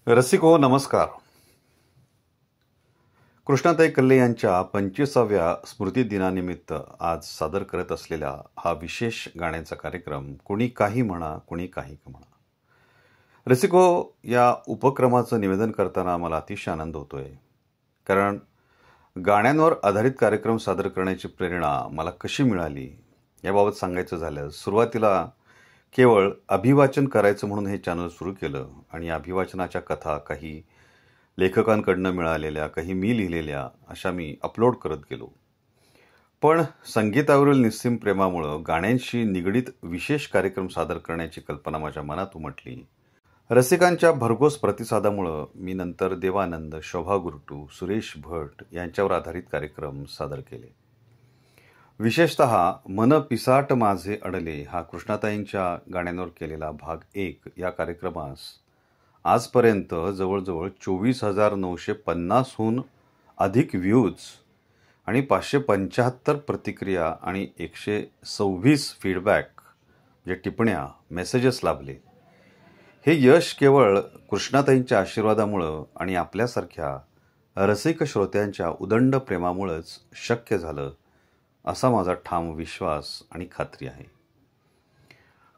रसिको नमस्कार. कृष्णाताई कल्ले यांच्या 25व्या स्मृतिदिनानिमित्त आज सादर करत असलेला हा विशेष गाण्याचा कार्यक्रम कुणी काही म्हणा कुणी काही म्हणा. रसिको, या उपक्रमाचं निवेदन करताना मला अतिशय आनंद होतोय, कारण गाण्यांवर आधारित कार्यक्रम सादर करण्याची प्रेरणा मला कशी मिळाली याबाबत सांगायचं झालं. सुरुवातीला केवळ अभिवाचन करायचं म्हणून हे चॅनल सुरू केलं आणि अभिवाचनाच्या कथा काही लेखकांकडनं मिळालेल्या, काही मी लिहिलेल्या अशा मी अपलोड करत गेलो. पण संगीतावरील निस्सीम प्रेमामुळं गाण्यांशी निगडीत विशेष कार्यक्रम सादर करण्याची कल्पना माझ्या मनात उमटली. रसिकांच्या भरघोस प्रतिसादामुळं मी नंतर देवानंद, शोभा गुरटू, सुरेश भट यांच्यावर आधारित कार्यक्रम सादर केले. विशेषतः मन पिसाट माझे अडले हा कृष्णाताईंच्या गाण्यांवर केलेला भाग 1 या कार्यक्रमास आजपर्यंत जवळजवळ 24,950हून अधिक व्ह्यूज आणि 575 प्रतिक्रिया आणि 126 फीडबॅक म्हणजे टिप्पण्या, मेसेजेस लाभले. हे यश केवळ कृष्णाताईंच्या आशीर्वादामुळं आणि आपल्यासारख्या रसिक श्रोत्यांच्या उदंड प्रेमामुळंच शक्य झालं असा माझा ठाम विश्वास आणि खात्री आहे.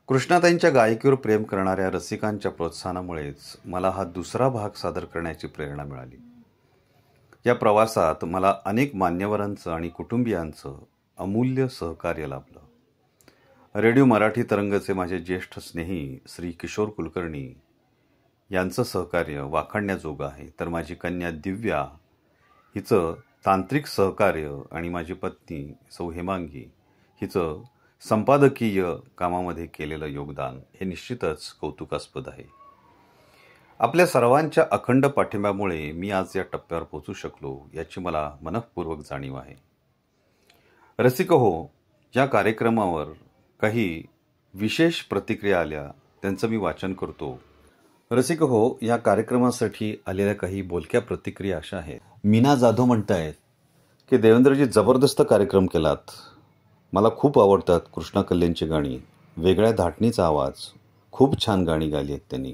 कृष्णाताईंच्या गायकीवर प्रेम करणाऱ्या रसिकांच्या प्रोत्साहनामुळेच मला हा दुसरा भाग सादर करण्याची प्रेरणा मिळाली. या प्रवासात मला अनेक मान्यवरांचं आणि कुटुंबियांचं अमूल्य सहकार्य लाभलं. रेडिओ मराठी तरंगचे माझे ज्येष्ठ स्नेही श्री किशोर कुलकर्णी यांचं सहकार्य वाखाणण्याजोगं आहे, तर माझी कन्या दिव्या हिचं तांत्रिक सहकार्य आणि माझी पत्नी सौ हेमांगी हिचं संपादकीय कामामध्ये केलेलं योगदान हे निश्चितच कौतुकास्पद आहे. आपल्या सर्वांच्या अखंड पाठिंब्यामुळे मी आज या टप्प्यावर पोहोचू शकलो याची मला मनःपूर्वक जाणीव आहे. रसिको हो, या कार्यक्रमावर काही विशेष प्रतिक्रिया आल्या, त्यांचं मी वाचन करतो. रसिको हो, या कार्यक्रमासाठी आलेल्या काही बोलक्या प्रतिक्रिया अशा आहेत. मीना जाधव म्हणतायत की देवेंद्रजी जबरदस्त कार्यक्रम केलात. मला खूप आवडतात कृष्णा कल्लेंची गाणी. वेगळ्या धाटणीचा आवाज, खूप छान गाणी गाली आहेत त्यांनी.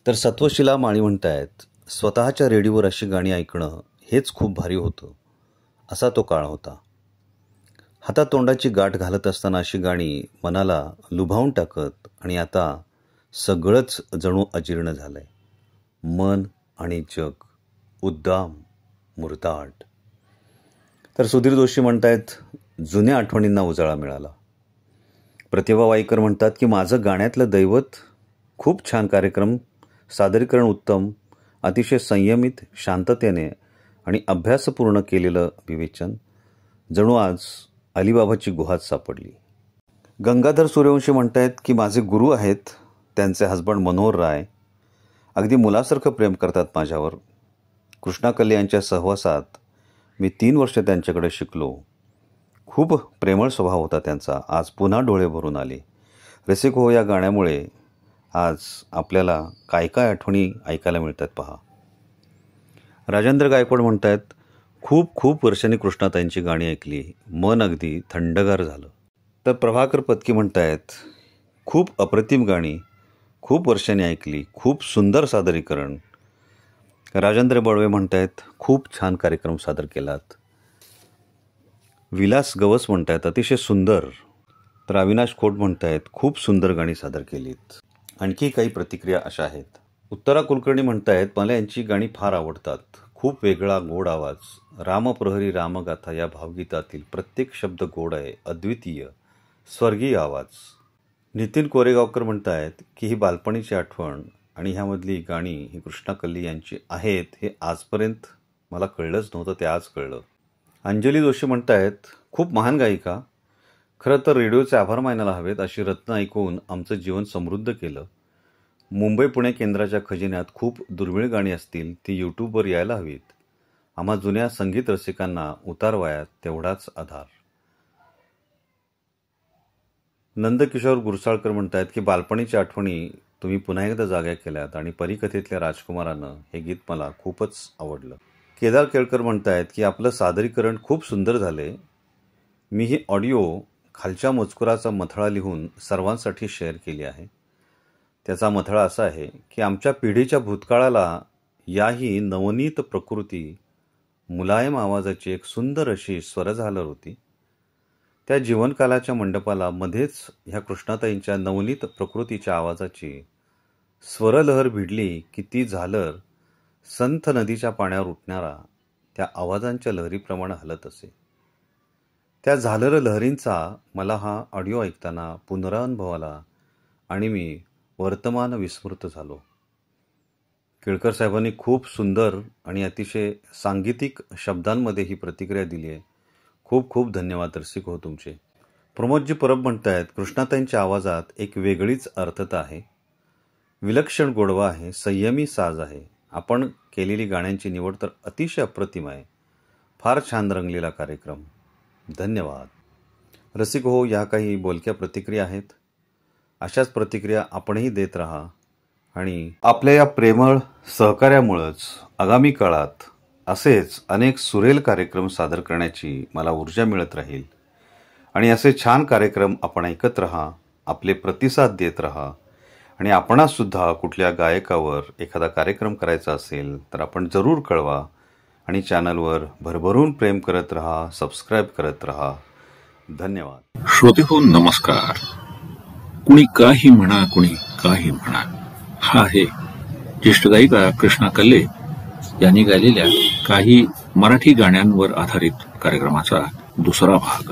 तर सत्वशिला माळी म्हणतायत, स्वतःच्या रेडिओवर अशी गाणी ऐकणं हेच खूप भारी होतं. असा तो काळ होता. हातातोंडाची गाठ घालत असताना अशी गाणी मनाला लुभावून टाकत आणि आता सगळंच जणू अजीर्ण झालंय. मन आणि जग उद्दाम मुरदाड. तर सुधीर जोशी म्हणतायत, जुन्या आठवणींना उजाळा मिळाला. प्रतिभा वाईकर म्हणतात की माझं गाण्यातलं दैवत. खूप छान कार्यक्रम, सादरीकरण उत्तम, अतिशय संयमित, शांततेने आणि अभ्यासपूर्ण केलेलं विवेचन. जणू आज अलिबाबाची गुहात सापडली. गंगाधर सूर्यवंशी म्हणतायत की माझे गुरु आहेत, त्यांचे हसबंड मनोहर राय अगदी मुलासारखं प्रेम करतात माझ्यावर. कृष्णा कल्ले यांच्या सहवासात मी 3 वर्ष त्यांच्याकडे शिकलो. खूप प्रेमळ स्वभाव होता त्यांचा. आज पुन्हा डोळे भरून आले. रसिको हो, या गाण्यामुळे आज आपल्याला काय काय आठवणी ऐकायला मिळतात पहा. राजेंद्र गायकवाड म्हणतायत, खूप खूप वर्षांनी कृष्णाताईंची गाणी ऐकली, मन अगदी थंडगार झालं. तर प्रभाकर पत्की म्हणतायत, खूप अप्रतिम गाणी, खूप वर्षांनी ऐकली, खूप सुंदर सादरीकरण. राजेंद्र बळवे म्हणतायत, खूप छान कार्यक्रम सादर केलात. विलास गवस म्हणतायत, अतिशय सुंदर. तर अविनाश खोट म्हणतायत, खूप सुंदर गाणी सादर केलीत. आणखी काही प्रतिक्रिया अशा आहेत. उत्तरा कुलकर्णी म्हणतायत, मला यांची गाणी फार आवडतात. खूप वेगळा गोड आवाज. रामप्रहरी रामगाथा या भावगीतातील प्रत्येक शब्द गोड आहे, अद्वितीय, स्वर्गीय आवाज. नितीन कोरेगावकर म्हणतायत की ही बालपणीची आठवण आणि ह्यामधली गाणी ही कृष्णा कल्ले यांची आहेत हे आजपर्यंत मला कळलंच नव्हतं, ते आज कळलं. अंजली जोशी म्हणतायत, खूप महान गायिका. खरं तर रेडिओचे आभार मानायला हवेत. अशी रत्न ऐकून आमचं जीवन समृद्ध केलं. मुंबई पुणे केंद्राच्या खजिन्यात खूप दुर्मिळ गाणी असतील, ती यूट्यूबवर यायला हवीत. आम्हा जुन्या संगीत रसिकांना उतारवयात तेवढाच आधार. नंदकिशोर गुरसाळकर म्हणतायत की बालपणीच्या आठवणी तुम्ही पुन्हा एकदा जाग्या केल्यात आणि परिकथेतल्या राजकुमारानं हे गीत मला खूपच आवडलं. केदार केळकर म्हणतायत की आपलं सादरीकरण खूप सुंदर झाले. मी ही ऑडिओ खालच्या मजकुराचा मथळा लिहून सर्वांसाठी शेअर केली आहे. त्याचा मथळा असा आहे की आमच्या पिढीच्या भूतकाळाला याही नवनीत प्रकृती मुलायम आवाजाची एक सुंदर अशी स्वरझालर होती. त्या जीवनकालाच्या मंडपाला मध्येच ह्या कृष्णाताईंच्या नवनीत प्रकृतीच्या आवाजाची स्वरलहर भिडली की ती झालर संथ नदीच्या पाण्यावर उठणारा त्या आवाजांच्या लहरीप्रमाणे हलत असे. त्या झालर लहरींचा मला हा ऑडिओ ऐकताना पुनरानुभव आला आणि मी वर्तमान विस्मृत झालो. केळकर साहेबांनी खूप सुंदर आणि अतिशय सांगीतिक शब्दांमध्ये ही प्रतिक्रिया दिली आहे. खूप खूप धन्यवाद रसिक हो तुमचे. प्रमोदजी परब म्हणतायत, कृष्णाताईंच्या आवाजात एक वेगळीच अर्थता आहे, विलक्षण गोडवा आहे, संयमी साज आहे. आपण केलेली गाण्यांची निवड तर अतिशय अप्रतिम आहे. फार छान रंगलेला कार्यक्रम. धन्यवाद. रसिक हो, या काही बोलक्या प्रतिक्रिया आहेत. अशाच प्रतिक्रिया आपणही देत राहा आणि आपल्या या प्रेमळ सहकार्यामुळंच आगामी काळात असेच अनेक सुरेल कार्यक्रम सादर करण्याची मला ऊर्जा मिळत राहील. आणि असे छान कार्यक्रम आपण ऐकत राहा, आपले प्रतिसाद देत राहा. आणि आपणासुद्धा कुठल्या गायकावर एखादा कार्यक्रम करायचा असेल तर आपण जरूर कळवा आणि चॅनलवर भरभरून प्रेम करत राहा, सबस्क्राईब करत राहा. धन्यवाद. श्रोते हो, नमस्कार. कुणी काही म्हणा, कुणी काही म्हणा, हा आहे ज्येष्ठ गायिका कृष्णा कल्ले यांनी गायलेल्या काही मराठी गाण्यांवर आधारित कार्यक्रमाचा दुसरा भाग.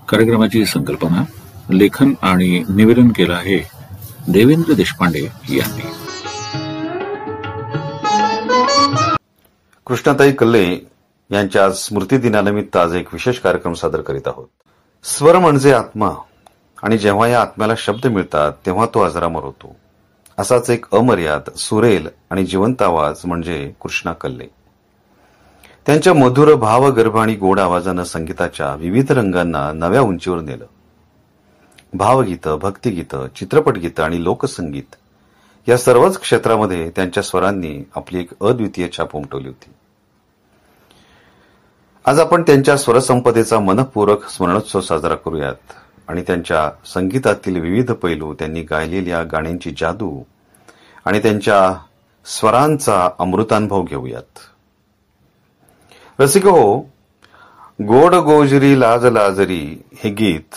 कार्यक्रमाची संकल्पना, लेखन आणि निवेदन केलं आहे देवेंद्र देशपांडे यांनी. कृष्णाताई कल्ले यांच्या स्मृती दिनानिमित्त आज एक विशेष कार्यक्रम सादर करीत आहोत. स्वर म्हणजे आत्मा आणि जेव्हा या आत्म्याला शब्द मिळतात तेव्हा तो अजरामर होतो. असाच एक अमर्याद, सुरेल आणि जिवंत आवाज म्हणजे कृष्णा कल्ले. त्यांच्या मधुर भावगर्भ आणि गोड आवाजानं संगीताच्या विविध रंगांना नव्या उंचीवर नेलं. भावगीतं, भक्तिगीतं, चित्रपटगीतं आणि लोकसंगीत या सर्वच क्षेत्रामध्ये त्यांच्या स्वरांनी आपली एक अद्वितीय छाप उमटवली होती. आज आपण त्यांच्या स्वरसंपदेचा मनःपूर्वक स्मरणोत्सव साजरा करूयात आणि त्यांच्या संगीतातील विविध पैलू, त्यांनी गायलेल्या गाण्यांची जादू आणि त्यांच्या स्वरांचा अमृतानुभव घेऊयात. रसिको, गोड गोजरी लाज लाजरी हे गीत,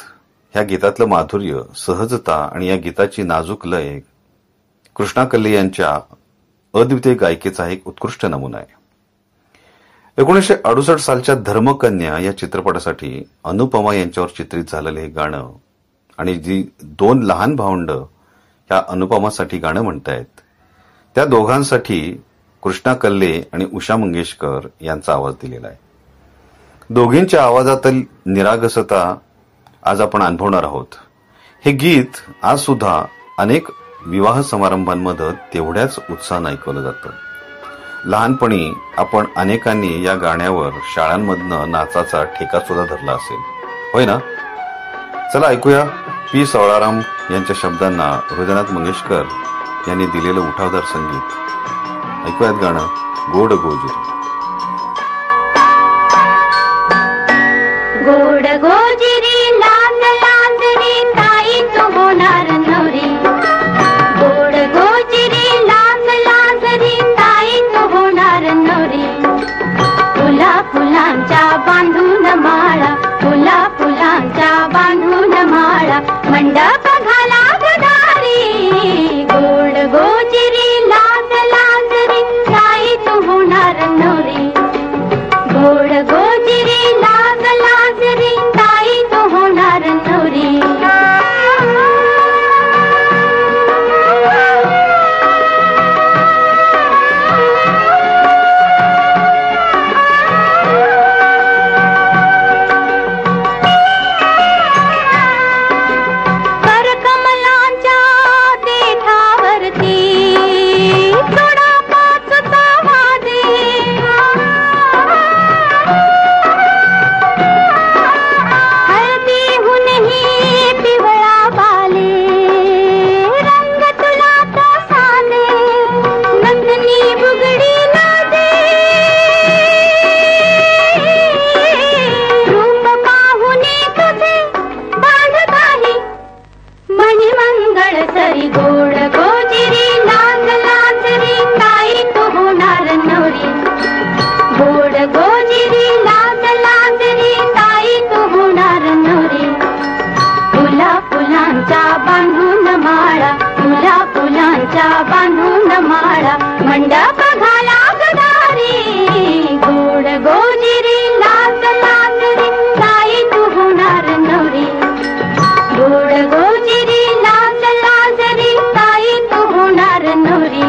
ह्या गीतातलं माधुर्य, सहजता आणि या गीताची नाजूक लय कृष्णा कल्ले यांच्या अद्वितीय गायकीचा एक उत्कृष्ट नमुना आहे. 1968 सालच्या धर्मकन्या या चित्रपटासाठी अनुपमा यांच्यावर चित्रित झालेलं हे गाणं आणि जी दोन लहान भावंड ह्या अनुपमासाठी गाणं म्हणतायत, त्या दोघांसाठी कृष्णा कल्ले आणि उषा मंगेशकर यांचा आवाज दिलेला आहे. दोघींच्या आवाजातील निरागसता आज आपण अनुभवणार आहोत. हे गीत आज सुद्धा अनेक विवाह समारंभांमध्ये तेवढ्याच उत्साहानं ऐकवलं जातं. लहानपणी आपण अनेकांनी या गाण्यावर शाळांमधनं नाचाचा ठेका सुद्धा धरला असेल, होय ना? चला ऐकूया पी सवळाराम यांच्या शब्दांना हृदयनाथ मंगेशकर यांनी दिलेलं उठावदार संगीत. ऐकूयात गाणं गोड गोजरी. गोड गोजरी लांद लांदरी ताई तो होणार नवरी. गोड गोजरी लांद लांदरी ताई तो होणार नवरी. फुला फुलांच्या बांधून माळा, फुला फुलांच्या बांधून माळा, मंडप घाला गदारी. गोड गोजरी लांद लांदरी ताई तो होणार नवरी. गोड गोजरी लांद लांदरी ताई तो मंडप घाला गदारी गोड गोजिरी लाज लाज रे ताई तू होणार नवरी गोड गोजिरी लाज लाज रे ताई तू होणार नवरी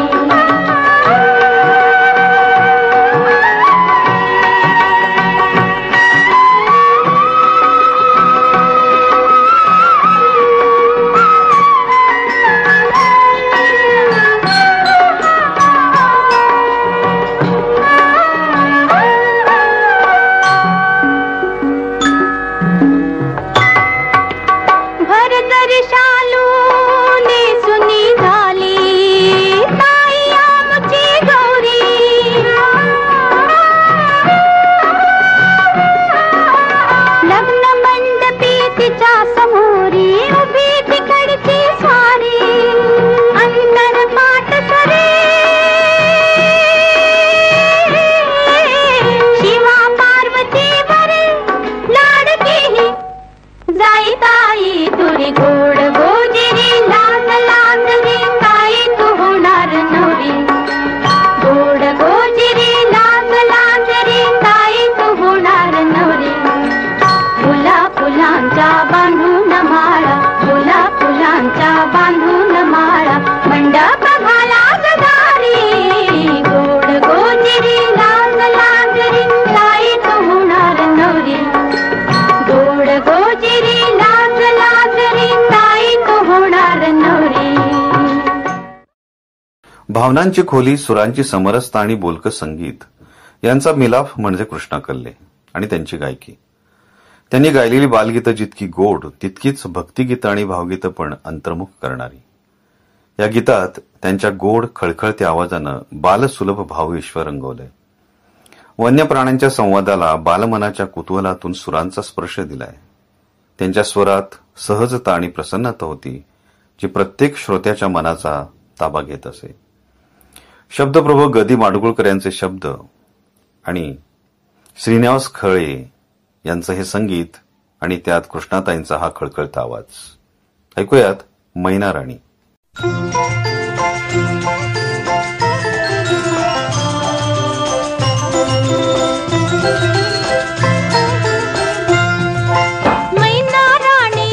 भावनांची खोली, सुरांची समरसता आणि बोलकं संगीत यांचा मिलाफ म्हणजे कृष्णा कल्ले आणि त्यांची गायकी. त्यांनी गायलेली बालगीतं जितकी गोड तितकीच भक्तिगीतं आणि भावगीतं पण अंतर्मुख करणारी. या गीतात त्यांच्या गोड खळखळत्या आवाजानं बालसुलभ भावविश्व रंगवलंय. वन्य प्राण्यांच्या संवादाला बालमनाच्या कुतूहलातून सुरांचा स्पर्श दिलाय. त्यांच्या स्वरात सहजता आणि प्रसन्नता होती जी प्रत्येक श्रोत्याच्या मनाचा ताबा घेत असे. शब्दप्रभू गदी माडगुळकर यांचे शब्द आणि श्रीनिवास खळे यांचं हे संगीत आणि त्यात कृष्णाताईंचा हा खळखळता आवाज. ऐकूयात मैना राणी. मैना राणी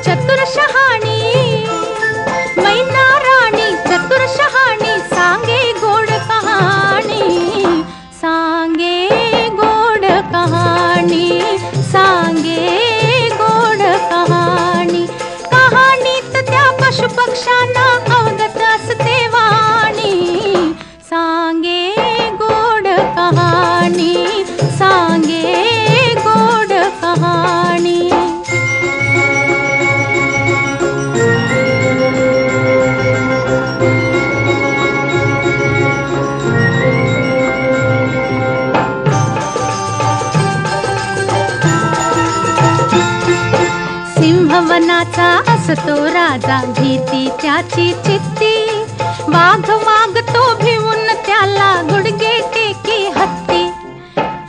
चतुर शहाणी मैना राणी चतुर शहाणी सांगे गोड कहाणी सांगे गोड कहाणी सांगे गोड कहाणी कहाणीत त्या पशु पक्ष्यांना अवगत असते वाणी सांगे गोड कहाणी सांगे गोड कहाणी. सिंहवनाचा असतो राजा भीती त्याची चित्ती वाघ वागतो भिवून त्याला गुडघे टेकी हत्ती.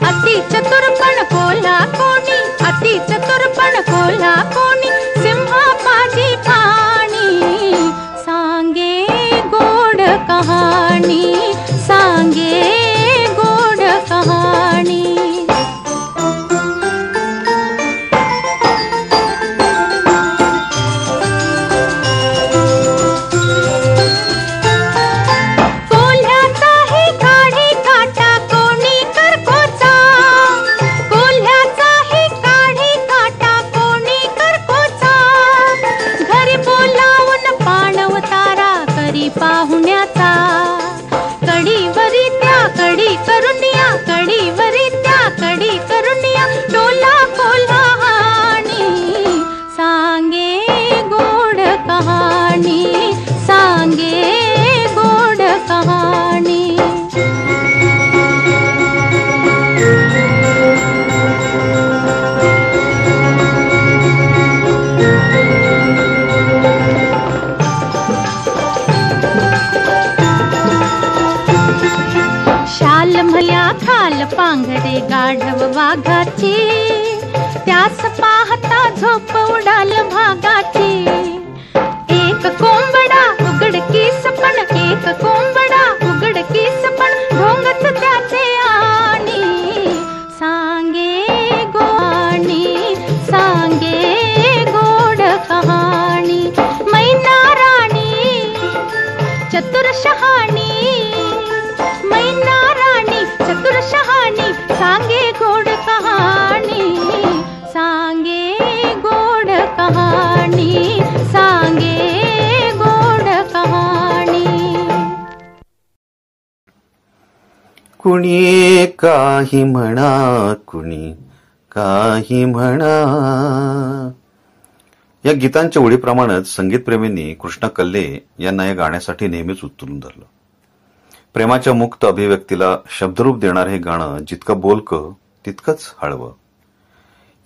अति चतुरपण कोल्हा कोणी अति चतुरपण कोल्हा कोणी सिंहा माझी ठाणी सांगे गोड कहाणी सांगे गोड कहाणी. पाहुण्याचा कडी करुनिया डोला कोल्हाणी सांगे गोड कहाणी सांगे गोड कहाणी. शाल भल्या खाल पांघरे गाढव वाघाची त्यास पाहता झोप उडाल भागाची. एक कोंबडा उघडकीस पण एक कोंबडा चतुर शहाणी मैना राणी चतुर शहाणी सांगे गोड कहाणी सांगे गोड कहाणी सांगे गोड कहाणी कुणी काही म्हणा कुणी काही म्हणा. या गीतांच्या ओळीप्रमाणेच संगीतप्रेमींनी कृष्णा कल्ले यांना या गाण्यासाठी नेहमीच उचलून धरलं. प्रेमाच्या मुक्त अभिव्यक्तीला शब्दरूप देणारं हे गाणं जितकं बोलकं तितकंच हळवं.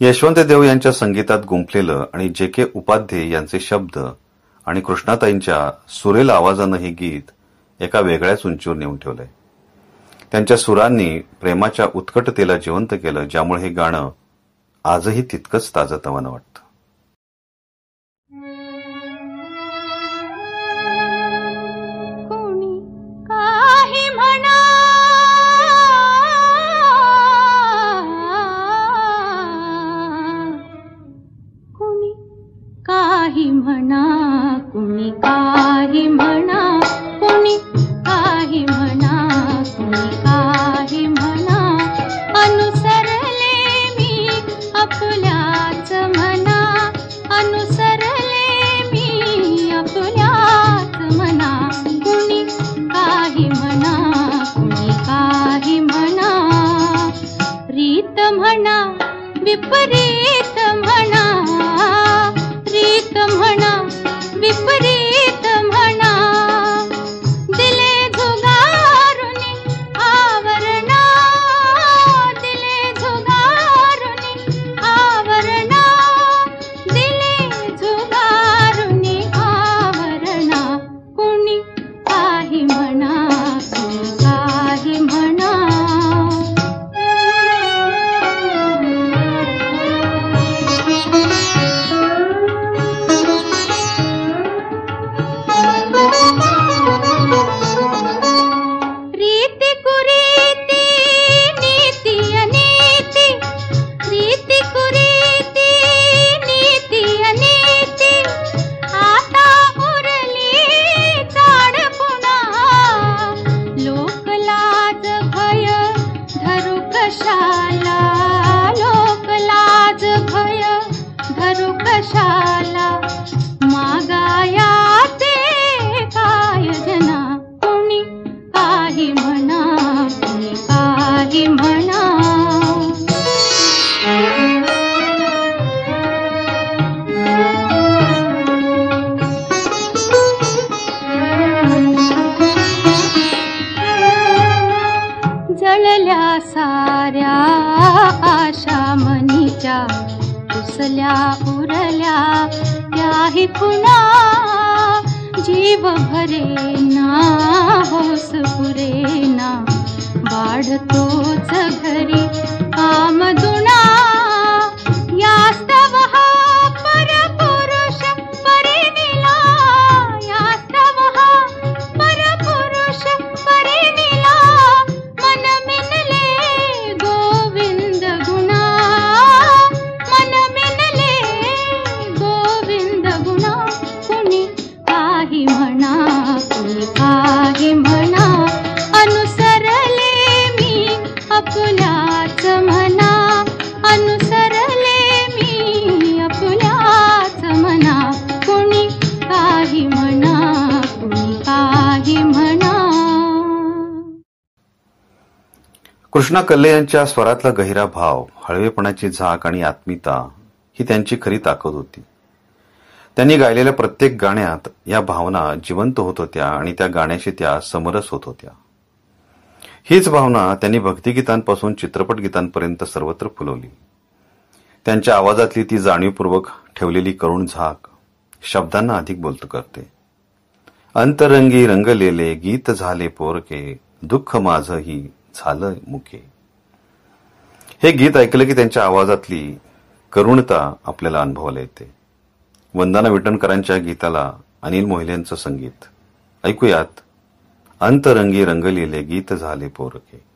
यशवंत देव यांच्या संगीतात गुंफलेलं आणि जे के उपाध्ये यांचे शब्द आणि कृष्णाताईंच्या सुरेल आवाजानं हे गीत एका वेगळ्याच उंचीवर नेऊन ठेवलंय. त्यांच्या सुरांनी प्रेमाच्या उत्कटतेला जिवंत केलं, ज्यामुळे हे गाणं आजही तितकंच ताजंतवानं वाटतं. काही म्हणा कुणी काही म्हणा कुणी काही म्हणा कुणी काही म्हणा अनुसरले मी आपल्याच मना अनुसरले मी आपल्याच मना कुणी काही म्हणा कुणी काही म्हणा रीत म्हणा विपरीत म्हणा रीत म्हणा विपरीत म्हणा दिले झुगारुनी आवरणा दिले झुगारुनी आवरणा दिले झुगारुनी आवरणा कुणी काही म्हणा कुणी काही म्हणा जळल्या साऱ्या आशा मनीच्या पुसल्या उरल्या त्याही पुन्हा जीव भरेना होस पुरेना वाढतोच घरी कामदुना यास्तव हा परपुरुष परिणिला यास्तव हा परपुरुष परिणिला मन मिनले गोविंद गुणा मन मिनले गोविंद गुणा कुणी काही म्हणा कुणी काही म्हणा अनुसरले मी आपल्याच मना अनुसरले मी आपल्याच मना कुणी काही म्हणा कुणी काही म्हणा. कृष्णा कल्ले यांच्या स्वरातला गहिरा भाव, हळवेपणाची झाक आणि आत्मीयता ही त्यांची खरी ताकद होती. त्यांनी गायलेल्या प्रत्येक गाण्यात या भावना जिवंत होत होत्या आणि त्या गाण्याशी त्या समरस होत होत्या. हीच भावना त्यांनी भक्तिगीतांपासून चित्रपट गीतांपर्यंत सर्वत्र फुलवली. त्यांच्या आवाजातली ती जाणीवपूर्वक ठेवलेली करुण झाक शब्दांना अधिक बोलतं करते. अंतरंगी रंगलेले गीत झाले पोरके दुःख माझंही झालं मुके. हे गीत ऐकलं की त्यांच्या आवाजातली करुणता आपल्याला अनुभवायला येते. वंदना विटणकरांच्या गीताला अनिल मोहिलेंचं संगीत. ऐकूयात अंतरंगी रंगलेले गीत झाले पोरके.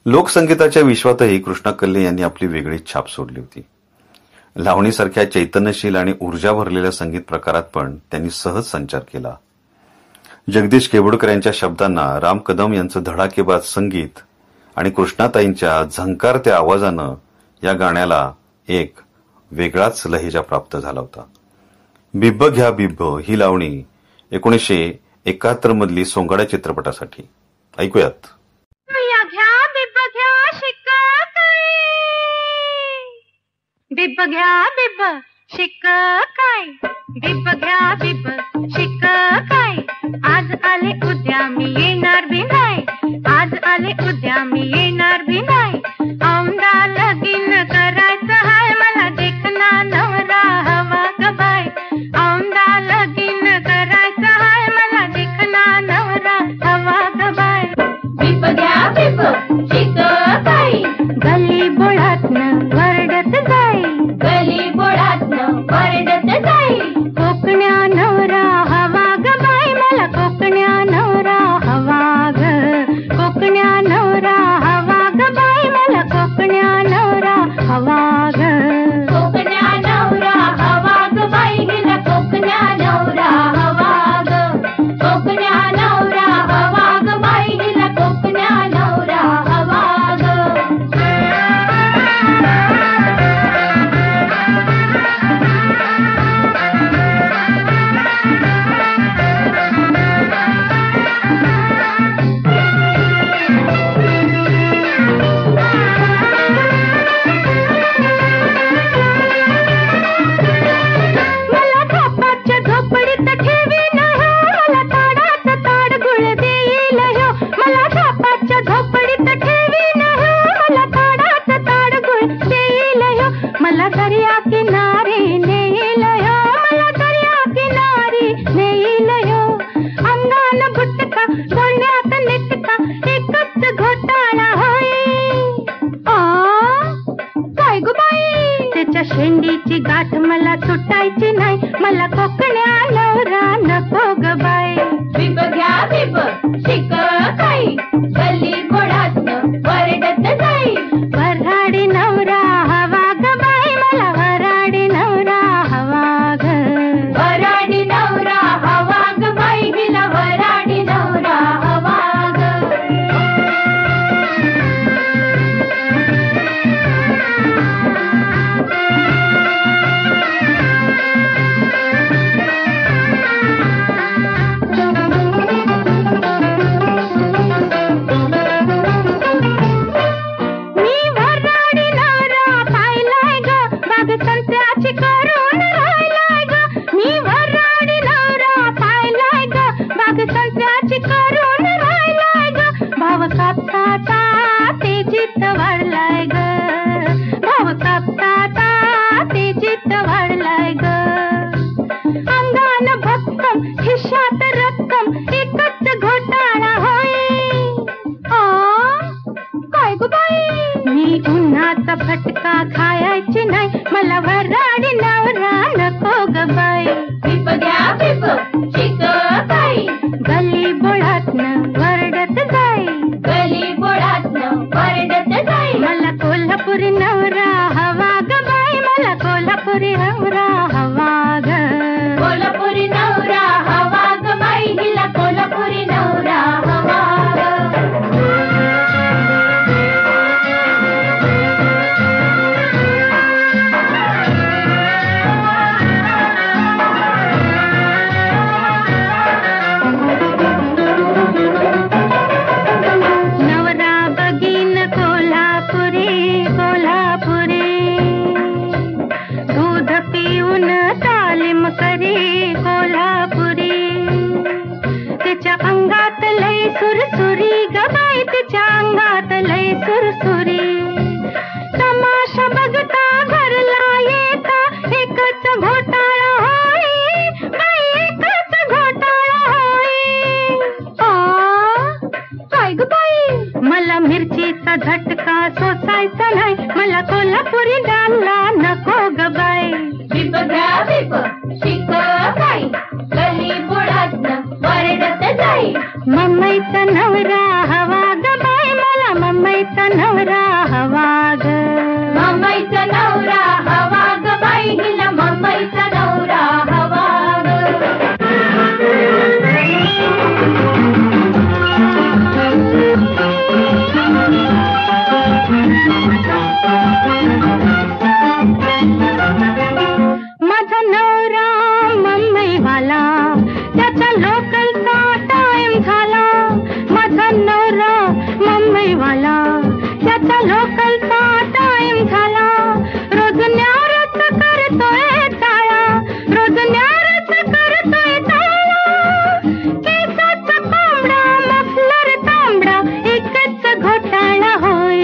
लोकसंगीताच्या विश्वातही कृष्णा कल्ले यांनी आपली वेगळीच छाप सोडली होती. लावणीसारख्या चैतन्यशील आणि ऊर्जा भरलेल्या संगीत प्रकारात पण त्यांनी सहज संचार केला. जगदीश केबुडकर यांच्या शब्दांना राम कदम यांचं धडाकेबाज संगीत आणि कृष्णाताईंच्या झंकारत्या आवाजानं या गाण्याला एक वेगळाच लहेजा प्राप्त झाला होता. बिब्ब घ्या बिब्ब ही लावणी 1971 मधली सोंगाड्या चित्रपटासाठी. ऐकूयात. या घ्या बिब्ब घ्या शिक्क काय, बिब्ब घ्या बिब्ब शिक्क काय, बिब्ब घ्या बिब्ब शिक्क काय. आज आले उद्या मी येणार भी नाही, आज आले उद्या मी येणार भी नाही. औंधा लगीन करायचं हाय मला देखना नवरा हवा ग बाय. औंधा लगीन करायचं हाय मला देखना नवरा हवा ग बाय. बिब्ब घ्या बिब्ब शिक्क काय. गली बोळातनं वरडत जाई, गली बोळातनं वरडत जाई. कोकण्या नवरा हवा ग बाय मला कोकण्या नवरा हवा ग. कोकण्या नवरा हवा ग बाय मला कोकण्या नवरा हवा ग. कोकण्या नवरा हवा ग बाई गेला कोकण्या नवरा हवा ग. कोकण्या नवरा हवा ग बाई गेला कोकण्या नवरा हवा ग. मला थापाच्या झोपडीत ठेवीन ह्यो, मला ताडाचं ताड गुळ देईल ह्यो. मला थापाच्या झोपडीत ठेवीन ह्यो, मला ताडाचं ताड गुळ देईल ह्यो. मला दर्या किनारी नेईल ह्यो, मला दर्या किनारी नेईल ह्यो. अंगान बुटका बोलण्यात नेटका एकच घोटाळा होई. काय गो बाई त्याच्या शेंडीची गाठ मला सुटायची नाही, मला कोकण्या नवरा नको ग बाई. बिब्ब घ्या बिब्ब शिक काय, गल्ली बोळातनं वरडत जाई. वऱ्हाडी नवरा हवा ग बाई मला वऱ्हाडी नवरा हवा ग. वऱ्हाडी नवरा हवा ग बाई गेला वऱ्हाडी नवरा हवा ग. मी वऱ्हाडी नवरा पाहिलाय ग, बाग संत्र्याची करून राहिलाय ग. मी वऱ्हाडी नवरा पाहिलाय ग, बाग संत्र्याची करून राहिलाय ग. भाव कापताता तेजीत वाढलाय ग, भाव कापताता तेजीत वाढलाय ग. अंगान भक्कम खिशात रक्कम एकच घोटाळा होई. काय गो बाई मी उन्हाचा फटका खायची नाही, मला वऱ्हाडी नवरा नको ग बाई. बिब्ब घ्या बिब्ब शिक काय, गली बोळातनं वरडत जाई. गली बोळातनं वरडत जाई. मला कोल्हापुरी नवरा हवा ग बाई मला कोल्हापुरी नवरा हवा ग. कोल्हापुरी नवरा हवा ग बाई हिला कोल्हापुरी नवरा हवा ग. नवरा बगीन कोल्हापुरी कोल्हापुरी, दूध पिऊन तालीम करी कोल्हापुरी. तिच्या अंगात लय सुरसुरी ग बाई तिच्या अंगात लय सुरसुरी. तमाशा बघता घरला येता एकच घोटाळा होई बाई एकच घोटाळा होई. काय ग बाई मला मिरचीचा झटका सोसायचा नाही, मला कोल्हापुरी डालला नको ग बाई. बिब्ब घ्या बिब्ब शिक काय, गली बोळातनं वरडत जाई. मम्मीचा नवरा हवा ग बाई मला मम्मीचा मुंबईचा नवरा हवा ग, मुंबईचा नवरा हवा ग बाई, हिला मुंबईचा नवरा हवा माझा नवरा मुंबईवाला, त्याचा लोकलचा टाइम झाला. माझा नवरा मुंबईवाला, त्याचा लोकलचा टाइम झाला. रोज न्यारच करतोय टाळा, रोज न्यारच करतोय टाळा. केसाचा कोंबडा, मफलर तांबडा, एकच घोटाळा होय.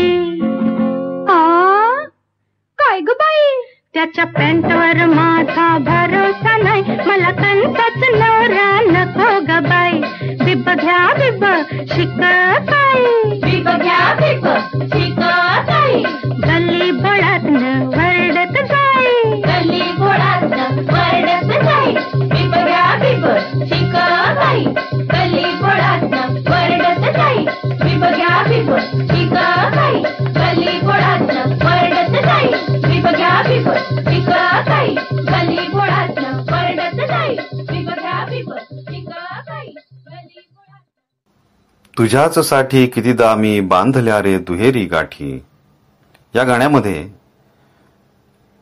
काय ग बाई, त्याच्या पॅन्टवर माझा भरोसा नाही, मला कंचाच नवरा नको ग बाई. बिब घ्या बिब शिकताई, बिब घ्या बिब शिकताई. गल्ली बोळातनं वरडत जाई, गल्ली बोळातनं वरडत जाई. बिब घ्या बिब शिकताई, गल्ली बोळातनं वरडत जाई. बिब घ्या बिब शिकताई, गल्ली बोळातनं वरडत जाई. बिब घ्या बिब शिकताई, गल्ली बोळातनं वरडत जाई. बिब घ्या बिब शिकताई, गल्ली बोळातनं. तुझ्याच साठी कितीदा मी बांधल्या रे दुहेरी गाठी. या गाण्यामध्ये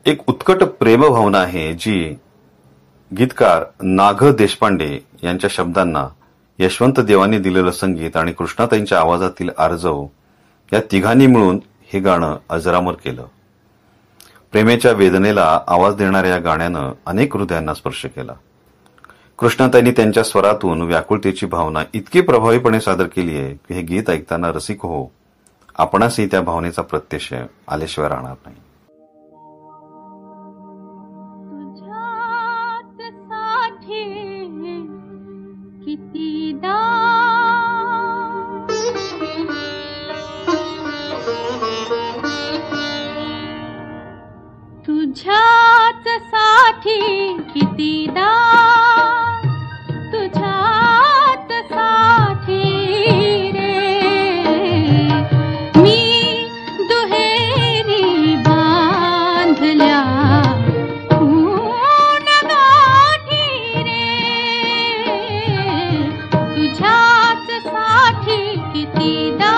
एक उत्कट प्रेमभावना आहे, जी गीतकार नाग देशपांडे यांच्या शब्दांना यशवंत देवांनी दिलेलं संगीत आणि कृष्णाताईंच्या आवाजातील आर्जव या तिघांनी मिळून हे गाणं अजरामर केलं. प्रेमेच्या वेदनेला आवाज देणाऱ्या या गाण्यानं अनेक हृदयांना स्पर्श केला. कृष्णाताईंनी त्यांच्या स्वरातून व्याकुळतेची भावना इतकी प्रभावीपणे सादर केली आहे की हे गीत ऐकताना रसिक हो, आपणासही त्या भावनेचा प्रत्यक्ष आल्याशिवाय राहणार नाही. तुझ्याच साठी कितीदा, तुझ्याच साठी रे मी दुहेरी बांधल्या ऊन गाठी रे. तुझ्याच साठी कितीदा,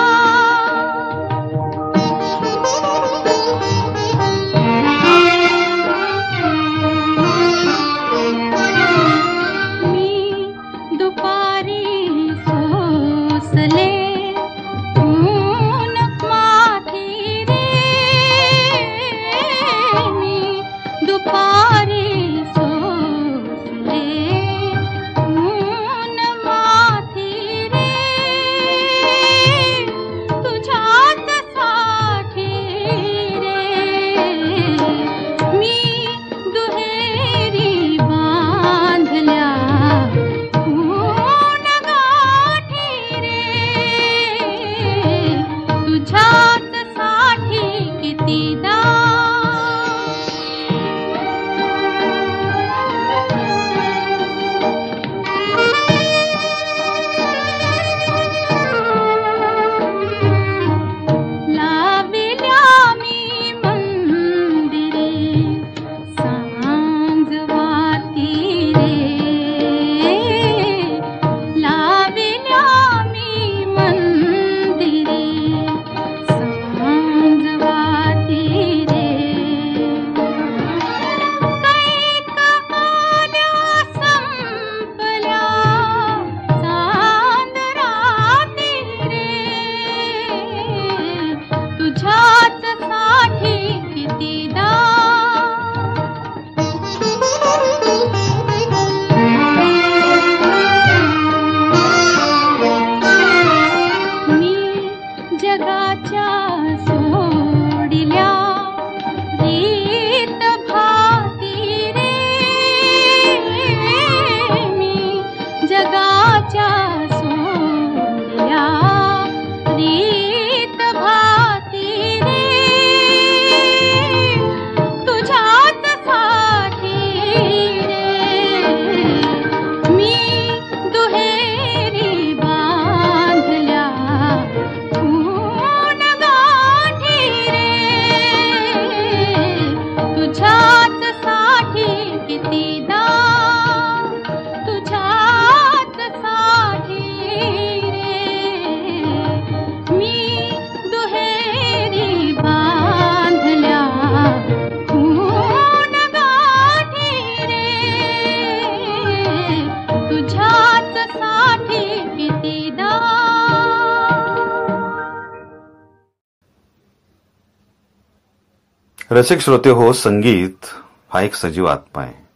रसिक श्रोते हो, संगीत हा एक सजीव आत्मा आहे.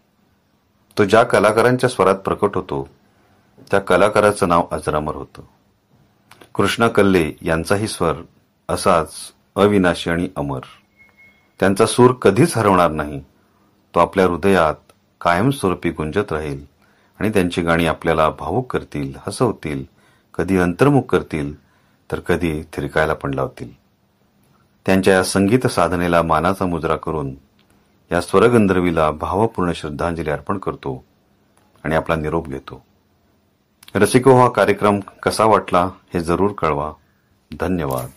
तो ज्या कलाकारांच्या स्वरात प्रकट होतो त्या कलाकाराचं नाव अजरामर होतं. कृष्णा कल्ले यांचाही स्वर असाच अविनाशी आणि अमर. त्यांचा सूर कधीच हरवणार नाही. तो आपल्या हृदयात कायमस्वरूपी गुंजत राहील आणि त्यांची गाणी आपल्याला भावुक करतील, हसवतील, कधी अंतर्मुख करतील तर कधी थिरकायला पण लावतील. त्यांच्या या संगीत साधनेला मानाचा मुजरा करून या स्वरगंधर्वीला भावपूर्ण श्रद्धांजली अर्पण करतो आणि आपला निरोप घेतो. रसिको, हा कार्यक्रम कसा वाटला हे जरूर कळवा. धन्यवाद.